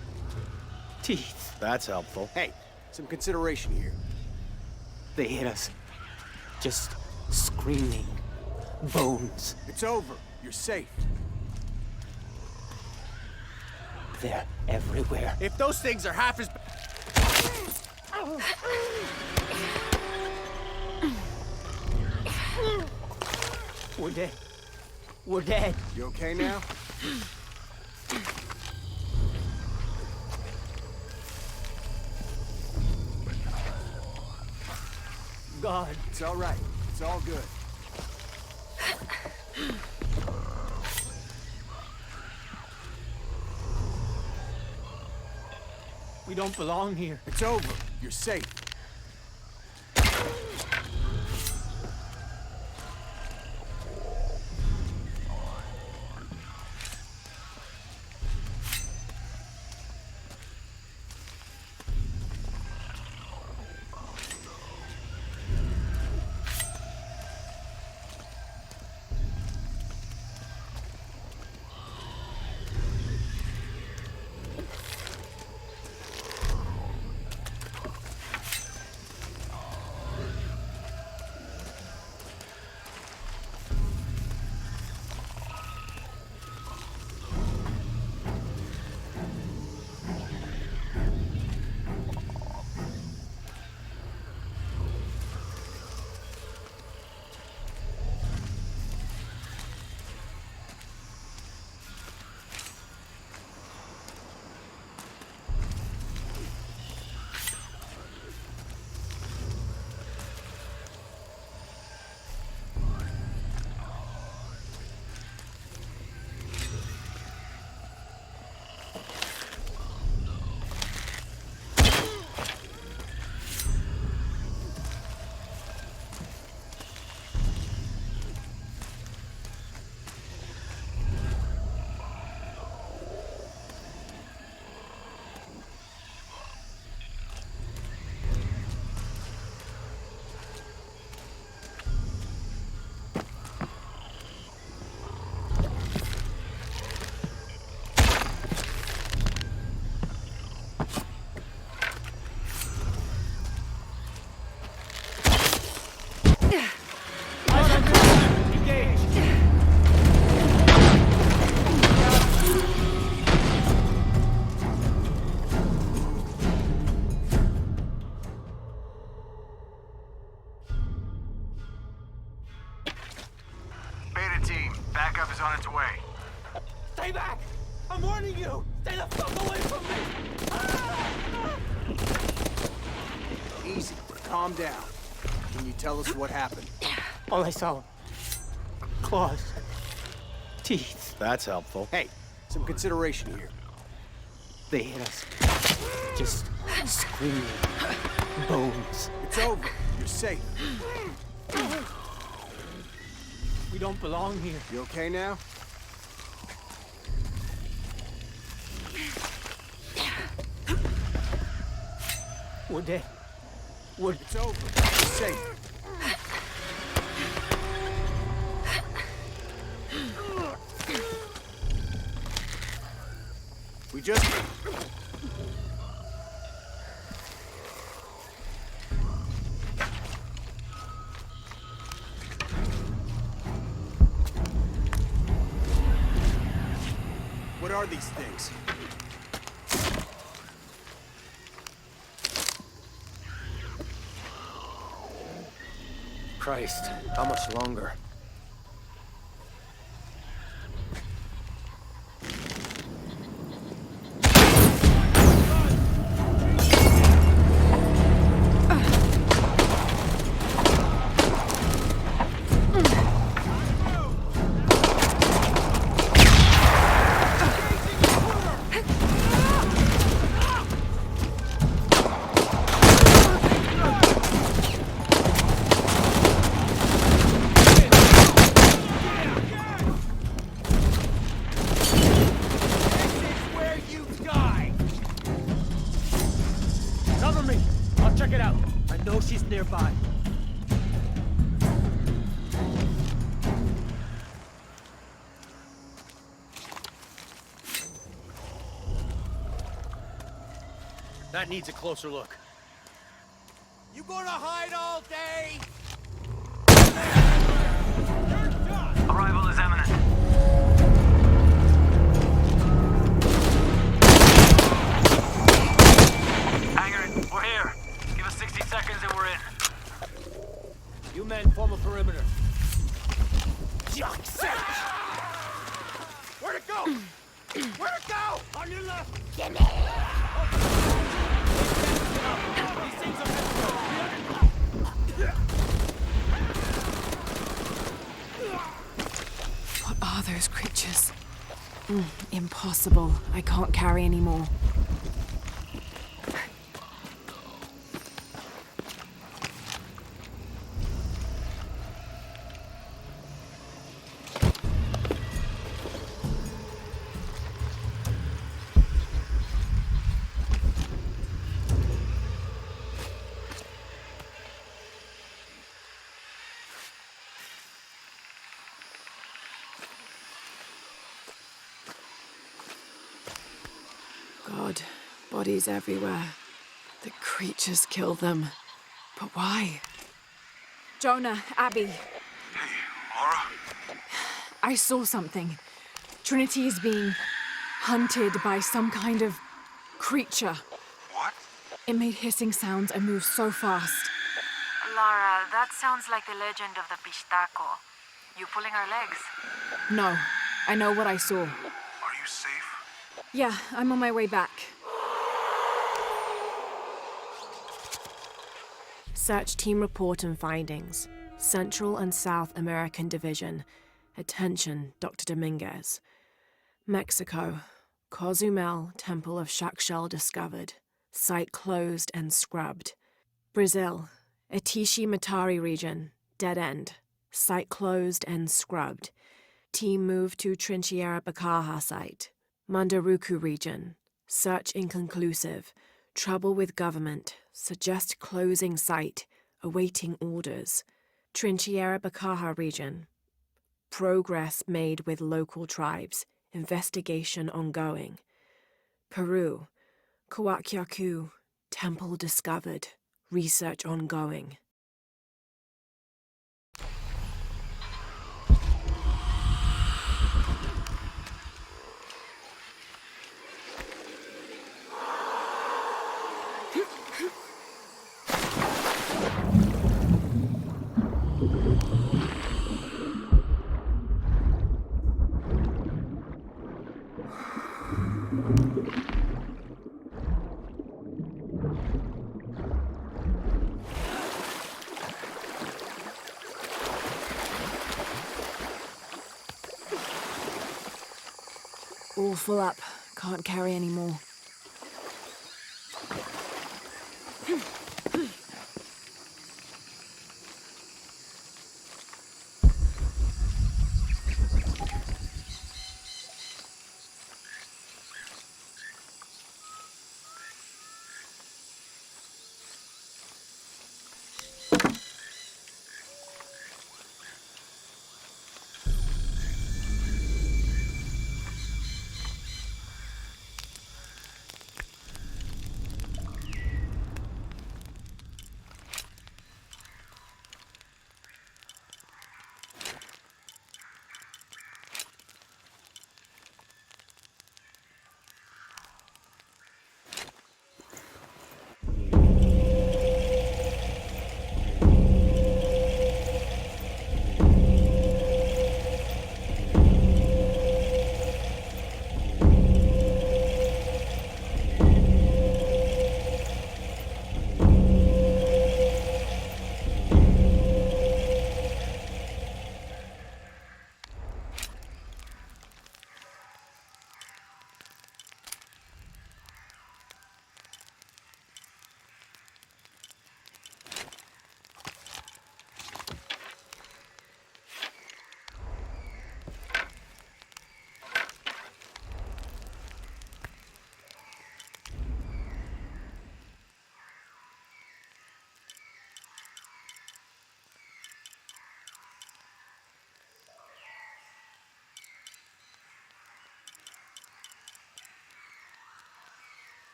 Teeth. That's helpful. Hey, some consideration here. They hit us. Just screaming. Bones. It's over. You're safe. They're everywhere. If those things are half as... We're dead. We're dead. You okay now? God. It's all right. It's all good. We don't belong here. It's over. You're safe. on its way. Stay back! I'm warning you! Stay the fuck away from me! Easy. Calm down. Can you tell us what happened? All I saw... claws. Teeth. That's helpful. Hey, some consideration here. They hit us. Just screaming. Bones. It's over. You're safe. We don't belong here. You okay now? We're dead. It's over. You're safe. We just... What are these things? Christ, how much longer? Nearby. That needs a closer look. You gonna hide all day? Arrival is imminent. Hangar, we're here. Give us 60 seconds and we're in. You men form a perimeter. Where'd it go? Where'd it go? On your left. Get me. These things are meant to go. What are those creatures? Impossible. I can't carry anymore. God, bodies everywhere. The creatures kill them. But why? Jonah, Abby. Hey, Laura? I saw something. Trinity is being hunted by some kind of creature. What? It made hissing sounds and moved so fast. Lara, that sounds like the legend of the Pistaco. You pulling our legs? No, I know what I saw. Are you safe? Yeah, I'm on my way back. Search team report and findings. Central and South American Division. Attention, Dr. Dominguez. Mexico. Cozumel, Temple of Shakshel discovered. Site closed and scrubbed. Brazil. Atishi Matari region. Dead end. Site closed and scrubbed. Team moved to Trinchera Bacaja site. Mandaruku region. Search inconclusive. Trouble with government. Suggest closing site. Awaiting orders. Trinchera Bacaja region. Progress made with local tribes. Investigation ongoing. Peru. Coaquiacu. Temple discovered. Research ongoing. All full up. Can't carry any more.